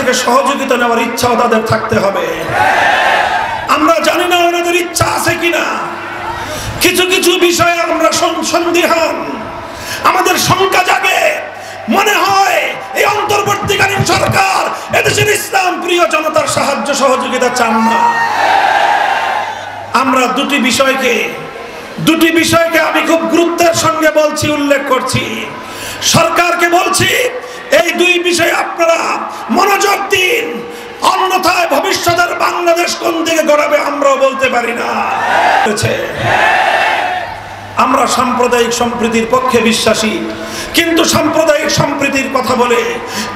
থেকে সহযোগিতা নেওয়ার ইচ্ছাও তাদের থাকতে হবে। আমরা জানি না ওনাদের ইচ্ছা আছে কিনা, কিছু কিছু বিষয়ে আমরা সন্দিহান, আমাদের শঙ্কা জাগে। মনে হয় এই অন্তর্বর্তীকালীন সরকার এদেশের ইসলাম প্রিয় জনতার সাহায্য সহযোগিতা চান না। আমরা দুটি বিষয়কে আমি খুব গুরুত্বের সঙ্গে বলছি, উল্লেখ করছি। সরকারকে বলছি এই দুই বিষয়ে আপনারা মনোযোগ দিন, অন্যথায় ভবিষ্যতের বাংলাদেশ কোন দিকে গড়াবে আমরাও বলতে পারি না। আমরা সাম্প্রদায়িক সম্প্রীতির পক্ষে বিশ্বাসী, কিন্তু সাম্প্রদায়িক সম্প্রীতির কথা বলে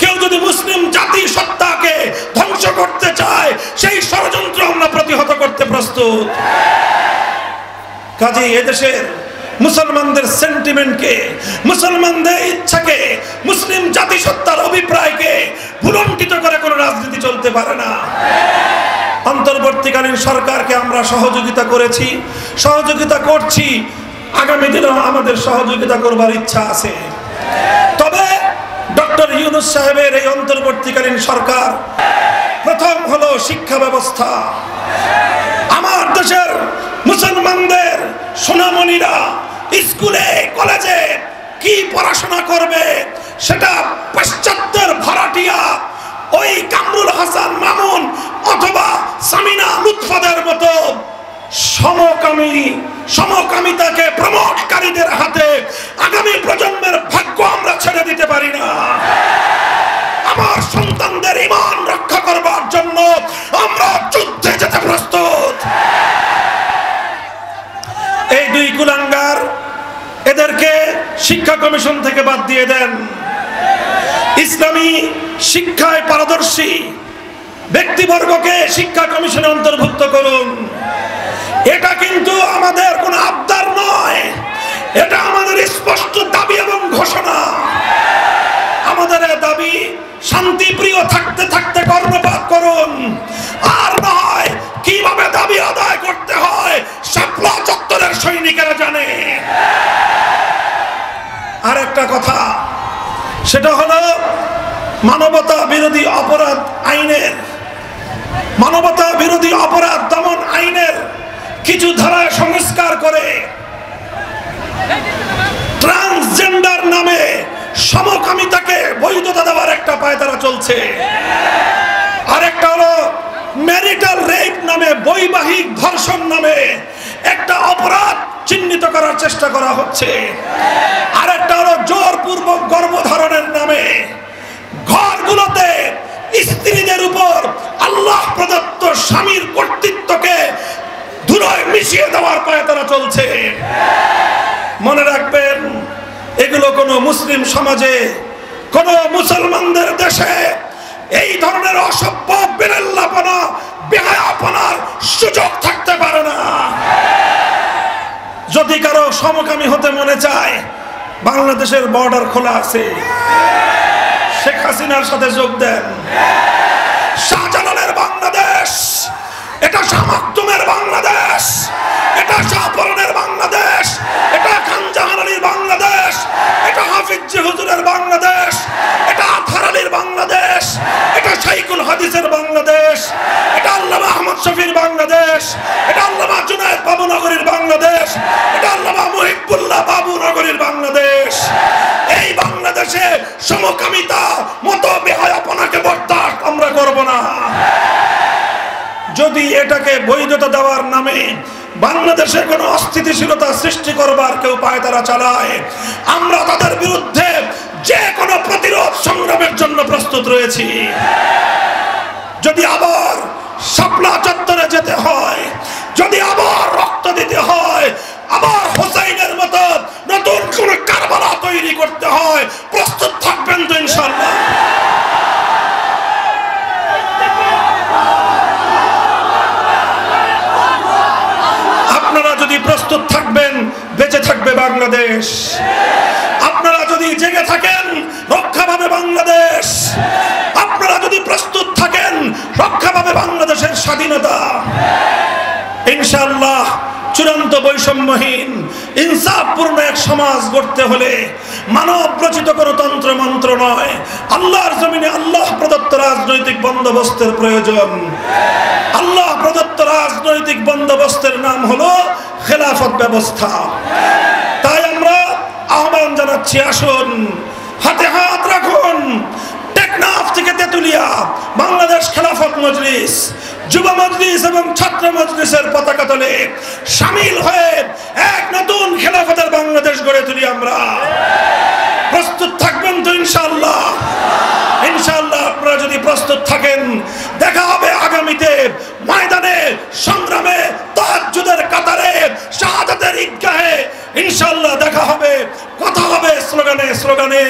কেউ যদি মুসলিম জাতি সত্তাকে ধ্বংস করতে চায়, সেই ষড়যন্ত্র আমরা প্রতিহত করতে প্রস্তুত। কাজেই এদেশের মুসলমানদের সেন্টিমেন্টকে, মুসলমানদের ইচ্ছাকে, মুসলিম জাতিসত্তার অভিপ্রায়কে ভুলণ্ঠিত করে কোনো রাজনীতি চলতে পারে না। অন্তর্বর্তীকালীন সরকারকে আমরা সহযোগিতা করেছি, সহযোগিতা করছি, আগামী দিনেও আমাদের সহযোগিতা করবার ইচ্ছা আছে। তবে ডক্টর ইউনূস সাহেবের এই অন্তর্বর্তীকালীন সরকার, প্রথম হলো শিক্ষা ব্যবস্থা। আমার দেশের মুসলমানদের সোনামণিরা স্কুলে কলেজে কি পড়াশোনা করবে সেটা পাশ্চাত্যের ভাড়াটিয়া ওই কামরুল হাসান মামুন অথবা সামিনা লুৎফাদের মতো সমকামিতাকে প্রমোটকারীদের হাতে আগামী প্রজন্মের ভাগ্য আমরা ছেড়ে দিতে পারি না। আমার সন্তানদের ঈমান রক্ষা করবার জন্য আমরা যুদ্ধে যেতে প্রস্তুত। এই দুই কুলাঙ্গার, এদেরকে শিক্ষা কমিশন থেকে বাদ দিয়ে দেন। ইসলামী শিক্ষায় পারদর্শী ব্যক্তিবর্গকে শিক্ষা কমিশনে অন্তর্ভুক্ত করুন। এটা কিন্তু আমাদের কোনো আবদার নয়, এটা আমাদের স্পষ্ট দাবি এবং ঘোষণা। আমাদের দাবি শান্তিপ্রিয় থাকতে থাকতে কর্ণপাত করুন, আর নয় কিভাবে দাবি আদায় করতে হয় শাপলা চত্বরের সৈনিকেরা জানে। আর একটা কথা, সেটা হলো মানবতা বিরোধী অপরাধ দমন আইনের কিছু ধারায় সংস্কার করে ট্রান্সজেন্ডার নামে সমকামিতাকে বৈধতা দেওয়ার একটা পায়তারা চলছে। আর একটা হলো ম্যারিটাল রেপ নামে, বৈবাহিক ধর্ষণ নামে একটা অপরাধ চিহ্নিত করার চেষ্টা করা হচ্ছে। আর একটা হলো জোরপূর্বক গর্ভধারণের নামে ঘরগুলোতে স্ত্রীদের উপর আল্লাহ প্রদত্ত স্বামীর কর্তৃত্বকে ধুলোয় মিশিয়ে দেওয়ার পায়তারা চলছে। মনে রাখবেন, এগুলো কোনো মুসলিম সমাজে, কোনো মুসলমানদের দেশে এই ধরনের অসভ্য বেরেল্লাপনা, বেহায়াপনার সুযোগ থাকতে পারে না। যদি কারো সমকামী হতে মনে চায়, বাংলাদেশের বর্ডার খোলা আছে, শেখ হাসিনার সাথে যোগ দেন। শাহজালালের বাংলাদেশ, এটা শাহ মাকদুমের বাংলাদেশ, এটা শাহপরনের বাংলাদেশ, এটা খান জাহান আলীর বাংলাদেশ, এটা হাফিজ হুজুরের বাংলাদেশ, এটা আতহার আলীর বাংলাদেশ, এটা শাইখুল হাদিসের বাংলাদেশ, এটা আল্লামা আহমদ শফির বাংলাদেশ, এটা আল্লামা জুনায়েদ বাবুনগরীর বাংলাদেশ, এটা আল্লামা মুহিবুল্লাহ বাবুনগরীর বাংলাদেশ। এই বাংলাদেশে সমকামিতা, মত বেহায়াপনাকে বরদাস্ত আমরা করব না। যদি এটাকে বৈধতা দেওয়ার নামে বাংলাদেশে কোনো অস্থিতিশীলতা সৃষ্টি করবার কেউ পায়তারা চালায়, আমরা তাদের বিরুদ্ধে যে কোনো প্রতিরোধ সংগ্রামের জন্য প্রস্তুত রয়েছি। যদি আবার শাপলা চত্বরে যেতে হয়, যদি আবার রক্ত দিতে হয়, আবার হোসাইনের মতো নতুন কোন কারবালা তৈরি করতে হয়, প্রস্তুত থাকবেন তো ইনশাআল্লাহ? আপনারা যদি প্রস্তুত থাকবেন, বেঁচে থাকবে বাংলাদেশ। আপনারা যদি জেগে থাকেন, রক্ষা পাবে বাংলাদেশ। আপনারা যদি প্রস্তুত থাকেন, রক্ষা পাবে বাংলাদেশের স্বাধীনতা। ইনশাআল্লাহ চূড়ান্ত বৈষম্যহীন ইনসাফপূর্ণ এক সমাজ গড়তে হলে মানব রচিত কোনো তন্ত্র মন্ত্র নয়, আল্লাহর জমিনে আল্লাহ প্রদত্ত রাজনৈতিক বন্দোবস্তের প্রয়োজন। আল্লাহ প্রদত্ত রাজনৈতিক বন্দোবস্তের নাম হলো খেলাফত ব্যবস্থা। তাই আমরা আহ্বান জানাচ্ছি, আসুন হাতে হাত রাখুন, টেকনাফ থেকে তেতুলিয়া বাংলাদেশ খেলাফত মজলিস, যুব মজলিস এবং ছাত্র মজলিসের পতাকা তলে শামিল হয়ে এক নতুন খেলাফতের বাংলাদেশ গড়ে তুলি। আমরা প্রস্তুত থাকবেন তো ইনশাআল্লাহ? ইনশাআল্লাহ আপনারা যদি প্রস্তুত থাকেন, দেখা হবে আগামীতে ময়দানে, সংগ্রামে, তাহাজ্জুদের কাতারে, শাহাদাতের ঈদগাহে ইনশাআল্লাহ দেখা হবে, কথা হবে স্লোগানে স্লোগানে।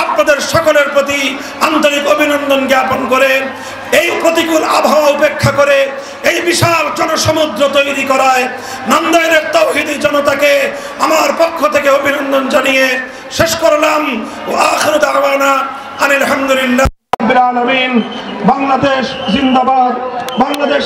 আপনাদের সকলের প্রতি আন্তরিক অভিনন্দন জ্ঞাপন করে, এই প্রতিকূল আবহাওয়া উপেক্ষা করে এই বিশাল জনসমুদ্র তৈরি করায় নান্দাইলের তাওহীদি জনতাকে আমার পক্ষ থেকে অভিনন্দন জানিয়ে শেষ করলাম। ওয়া আখিরু দাওয়ানা আলহামদুলিল্লাহি রাব্বিল আলামিন। বাংলাদেশ জিন্দাবাদ, বাংলাদেশ।